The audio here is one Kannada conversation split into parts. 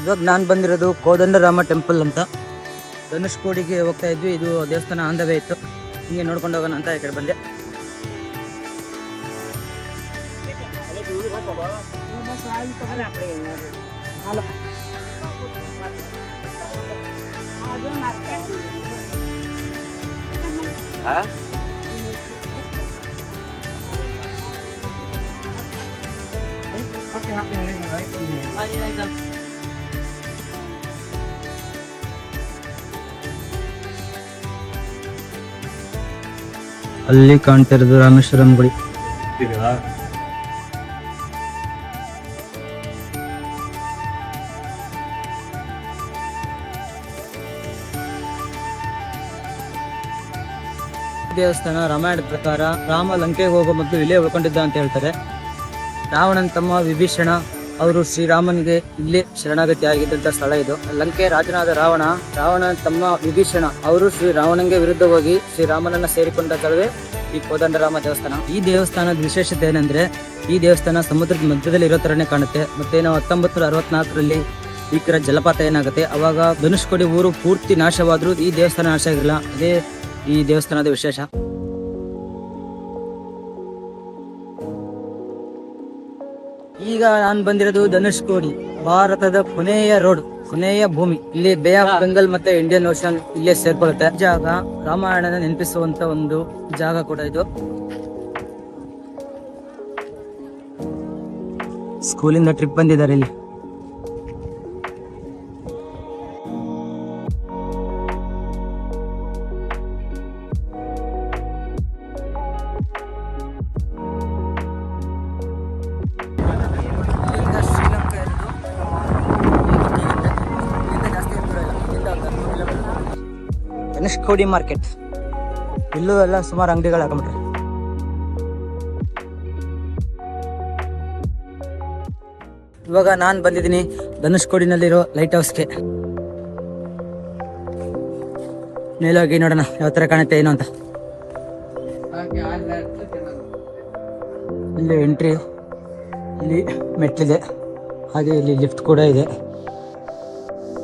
ಇವಾಗ ನಾನು ಬಂದಿರೋದು ಕೋದಂಡರಾಮ ಟೆಂಪಲ್ ಅಂತ. ಧನುಷ್ಕೋಡಿಗೆ ಹೋಗ್ತಾ ಇದ್ವಿ. ಇದು ದೇವಸ್ಥಾನ ಆಂಧವೇ ಇತ್ತು, ಹಿಂಗೆ ನೋಡ್ಕೊಂಡು ಹೋಗೋಣ ಅಂತ ಈ ಕಡೆ ಬಂದೆ. ಅಲ್ಲಿ ಕಾಣ್ತಾ ಇರೋದು ರಾಮೇಶ್ವರಂ ಗುಡಿ. ದೇವಸ್ಥಾನ ರಾಮಾಯಣದ ಪ್ರಕಾರ ರಾಮ ಲಂಕೆಗೆ ಹೋಗೋ ಮೊದಲು ಇಲ್ಲೇ ಉಳ್ಕೊಂಡಿದ್ದ ಅಂತ ಹೇಳ್ತಾರೆ. ರಾವಣನ ತಮ್ಮ ವಿಭೀಷಣ ಅವರು ಶ್ರೀರಾಮನಿಗೆ ಇಲ್ಲೇ ಶರಣಾಗತಿ ಆಗಿದ್ದಂತ ಸ್ಥಳ ಇದು. ಲಂಕೆ ರಾಜನಾದ ರಾವಣನ ತಮ್ಮ ವಿಭೀಷಣ ಅವರು ಶ್ರೀರಾಮನಿಗೆ ವಿರುದ್ಧ ಹೋಗಿ ಶ್ರೀರಾಮನನ್ನ ಸೇರಿಕೊಂಡ ಸ್ಥಳವೇ ಈ ಕೋದಂಡರಾಮ ದೇವಸ್ಥಾನ. ಈ ದೇವಸ್ಥಾನದ ವಿಶೇಷತೆ ಏನಂದ್ರೆ, ಈ ದೇವಸ್ಥಾನ ಸಮುದ್ರದ ಮಧ್ಯದಲ್ಲಿ ಇರೋ ತರನೇ ಕಾಣುತ್ತೆ. ಮತ್ತೆ ನಾವು 1964ರಲ್ಲಿ ಭೀಕರ ಜಲಪಾತ ಏನಾಗುತ್ತೆ, ಅವಾಗ ಧನುಷ್ಕೋಡಿ ಊರು ಪೂರ್ತಿ ನಾಶವಾದ್ರೂ ಈ ದೇವಸ್ಥಾನ ನಾಶ ಆಗಿರಲಿಲ್ಲ. ಅದೇ ಈ ದೇವಸ್ಥಾನದ ವಿಶೇಷ. ಈಗ ನಾನು ಬಂದಿರೋದು ಧನುಷ್ಕೋಡಿ, ಭಾರತದ ಕೊನೆಯ ರೋಡ್, ಕೊನೆಯ ಭೂಮಿ. ಇಲ್ಲಿ ಬೇ ಆಫ್ ಬೆಂಗಲ್ ಮತ್ತೆ ಇಂಡಿಯನ್ ಓಷನ್ ಇಲ್ಲೇ ಸೇರ್ಕೊಳ್ಳುತ್ತೆ. ಜಾಗ ರಾಮಾಯಣನ ನೆನಪಿಸುವಂತ ಒಂದು ಜಾಗ ಕೂಡ ಇದು. ಸ್ಕೂಲಿಂದ ಟ್ರಿಪ್ ಬಂದಿದ್ದಾರೆ ಇಲ್ಲಿ. ಧನುಷ್ಕೋಡಿ ಮಾರ್ಕೆಟ್, ಇಲ್ಲೂ ಎಲ್ಲ ಸುಮಾರು ಅಂಗಡಿಗಳು ಹಾಕೊಂಡ್ಬಿಟ್ರೆ. ಇವಾಗ ನಾನು ಬಂದಿದ್ದೀನಿ ಧನುಷ್ಕೋಡಿನಲ್ಲಿರೋ ಲೈಟ್ ಹೌಸ್ಗೆ. ಮೇಲೋಗಿ ನೋಡೋಣ ಯಾವ ತರ ಕಾಣುತ್ತೆ ಏನು ಅಂತ. ಇಲ್ಲಿ ಎಂಟ್ರಿ, ಇಲ್ಲಿ ಮೆಟ್ಲಿದೆ, ಹಾಗೆ ಇಲ್ಲಿ ಲಿಫ್ಟ್ ಕೂಡ ಇದೆ.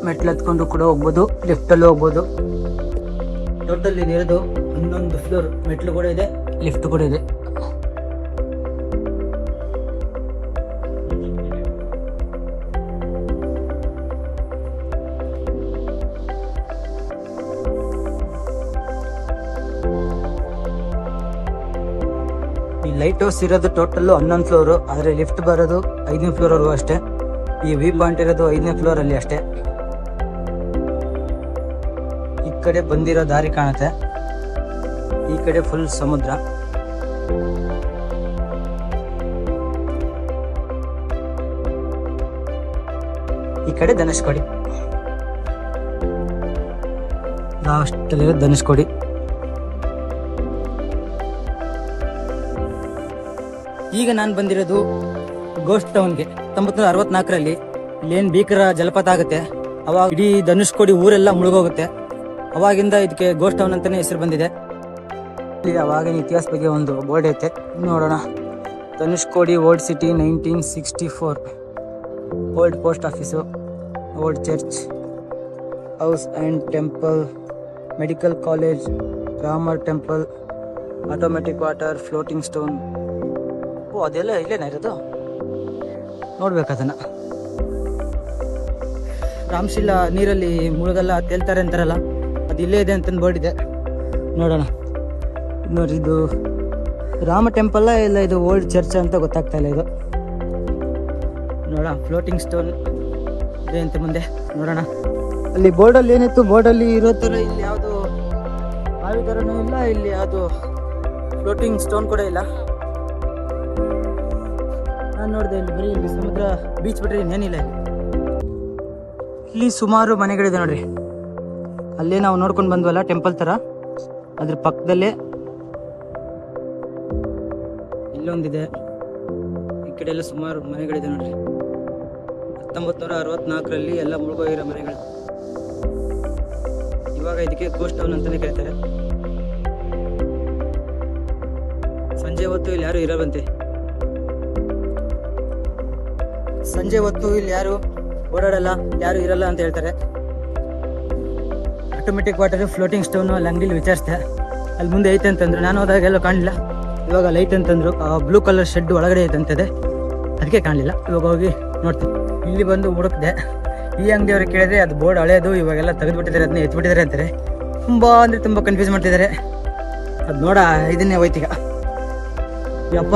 ಮೆಟ್ಲು ಹತ್ಕೊಂಡು ಕೂಡ ಹೋಗ್ಬೋದು, ಲಿಫ್ಟಲ್ಲಿ ಹೋಗ್ಬೋದು. ಟೋಟಲ್ ಇರೋದು 11 ಫ್ಲೋರ್. ಮೆಟ್ಲು ಕೂಡ ಇದೆ, ಲಿಫ್ಟ್ ಕೂಡ ಇದೆ. ಈ ಲೈಟ್ ಹೌಸ್ ಇರೋದು ಟೋಟಲ್ 11 ಫ್ಲೋರು, ಆದರೆ ಲಿಫ್ಟ್ ಬರೋದು 5ನೇ ಫ್ಲೋರ್ವರೆಗೂ ಅಷ್ಟೇ. ಈ ವ್ಯೂ ಪಾಯಿಂಟ್ ಇರೋದು 5ನೇ ಫ್ಲೋರ್ ಅಲ್ಲಿ ಅಷ್ಟೇ. ಈ ಕಡೆ ಬಂದಿರೋ ದಾರಿ ಕಾಣುತ್ತೆ, ಈ ಕಡೆ ಫುಲ್ ಸಮುದ್ರ. ಈ ಕಡೆ ಧನುಷ್ಕೋಡಿ, ಲಾಸ್ಟಲ್ಲಿರೋ ಧನುಷ್ಕೋಡಿ. ಈಗ ನಾನು ಬಂದಿರೋದು ಗೋಸ್ಟ್ ಟೌನ್ಗೆ. 1964ರಲ್ಲಿ ಇಲ್ಲೇನು ಭೀಕರ ಜಲಪಾತ ಆಗುತ್ತೆ, ಅವಾಗ ಇಡೀ ಧನುಷ್ಕೋಡಿ ಊರೆಲ್ಲ ಮುಳುಗೋಗುತ್ತೆ. ಅವಾಗಿಂದ ಇದಕ್ಕೆ ಗೋಸ್ಟ್ ಟೌನ್ ಅಂತಾನೆ ಹೆಸರು ಬಂದಿದೆ. ಇಲ್ಲಿ ಅವಾಗಿನ ಇತಿಹಾಸ ಬಗ್ಗೆ ಒಂದು ಬೋರ್ಡ್ ಐತೆ, ನೋಡೋಣ. Dhanushkodi old city 1964, old post office, old church, house and temple, medical college, Ramar temple, automatic water, floating stone. ಓ, ಅದೆಲ್ಲ ಇಲ್ಲೇನ ಇರೋದು, ನೋಡ್ಬೇಕದನ್ನ. ರಾಮಶಿಲಾ ನೀರಲ್ಲಿ ಮುಳುಗಲ್ಲ ತೇಲ್ತಾರೆ ಅಂತಾರಲ್ಲ, ಅದು ಇಲ್ಲೇ ಇದೆ ಅಂತಂದು ಬೋರ್ಡ್ ಇದೆ, ನೋಡೋಣ. ನೋಡ್ರಿ, ಇದು ರಾಮ ಟೆಂಪಲ್ಲ ಇಲ್ಲ ಇದು ಓಲ್ಡ್ ಚರ್ಚ್ ಅಂತ ಗೊತ್ತಾಗ್ತಾ ಇಲ್ಲ. ಇದು ನೋಡೋಣ, ಫ್ಲೋಟಿಂಗ್ ಸ್ಟೋನ್ ಇದೆ ಅಂತ ಮುಂದೆ ನೋಡೋಣ. ಅಲ್ಲಿ ಬೋರ್ಡಲ್ಲಿ ಏನಿತ್ತು, ಬೋರ್ಡಲ್ಲಿ ಇರೋ ಥರ ಇಲ್ಲಿ ಯಾವುದು ಬಾವಿ ಥರನೂ ಇಲ್ಲ, ಇಲ್ಲಿ ಯಾವುದು ಫ್ಲೋಟಿಂಗ್ ಸ್ಟೋನ್ ಕೂಡ ಇಲ್ಲ. ನಾನು ನೋಡಿದೆ ಇಲ್ಲಿ ಬರೀ ಇಲ್ಲಿ ಸಮುದ್ರ ಬೀಚ್ ಬಿಟ್ರೆ ಇನ್ನೇನಿಲ್ಲ. ಇಲ್ಲಿ ಸುಮಾರು ಮನೆಗಳಿದೆ ನೋಡ್ರಿ. ಅಲ್ಲೇ ನಾವು ನೋಡ್ಕೊಂಡು ಬಂದ್ವಲ್ಲ ಟೆಂಪಲ್ ಥರ, ಅದ್ರ ಪಕ್ಕದಲ್ಲೇ ಇಲ್ಲೊಂದಿದೆ. ಈ ಕಡೆ ಎಲ್ಲ ಸುಮಾರು ಮನೆಗಳಿದೆ ನೋಡ್ರಿ. 1964ರಲ್ಲಿ ಎಲ್ಲ ಮುಳುಗೋಗಿರೋ ಮನೆಗಳು. ಇವಾಗ ಇದಕ್ಕೆ ಗೋಸ್ಟ್ ಟೌನ್ ಅಂತಾನೆ ಕರೀತಾರೆ. ಸಂಜೆ ಹೊತ್ತು ಇಲ್ಲಿ ಯಾರು ಇರಲ್ವಂತೆ. ಸಂಜೆ ಹೊತ್ತು ಇಲ್ಲಿ ಯಾರು ಓಡಾಡಲ್ಲ, ಯಾರು ಇರಲ್ಲ ಅಂತ ಹೇಳ್ತಾರೆ. ಆಟೋಮೆಟಿಕ್ ವಾಟರ್, ಫ್ಲೋಟಿಂಗ್ ಸ್ಟೋನು ಅಲ್ಲಿ ಅಂಗಡಿಲಿ ವಿಚಾರಿಸಿದೆ, ಅಲ್ಲಿ ಮುಂದೆ ಐತೆ ಅಂತಂದ್ರು. ನಾನು ಹೋದಾಗ ಎಲ್ಲೋ ಕಾಣಲಿಲ್ಲ. ಇವಾಗ ಲೈಟ್ ಅಂತಂದ್ರು, ಬ್ಲೂ ಕಲರ್ ಶೆಡ್ ಒಳಗಡೆ ಐತಂತದೆ, ಅದಕ್ಕೆ ಕಾಣಲಿಲ್ಲ. ಇವಾಗ ಹೋಗಿ ನೋಡ್ತೀನಿ. ಇಲ್ಲಿ ಬಂದು ಹುಡುಕ್ದೆ. ಈ ಅಂಗಡಿಯವ್ರಿಗೆ ಕೇಳಿದ್ರೆ ಅದು ಬೋರ್ಡ್ ಹಳೇದು, ಇವಾಗೆಲ್ಲ ತೆಗೆದುಬಿಟ್ಟಿದ್ದಾರೆ, ಅದನ್ನ ಎತ್ಬಿಟ್ಟಿದ್ದಾರೆ ಅಂತಾರೆ. ತುಂಬ ಅಂದರೆ ತುಂಬ ಕನ್ಫ್ಯೂಸ್ ಮಾಡ್ತಿದ್ದಾರೆ. ಅದು ನೋಡ ಇದನ್ನೇ ಹೋಯ್ತೀಗ. ಯಪ್ಪ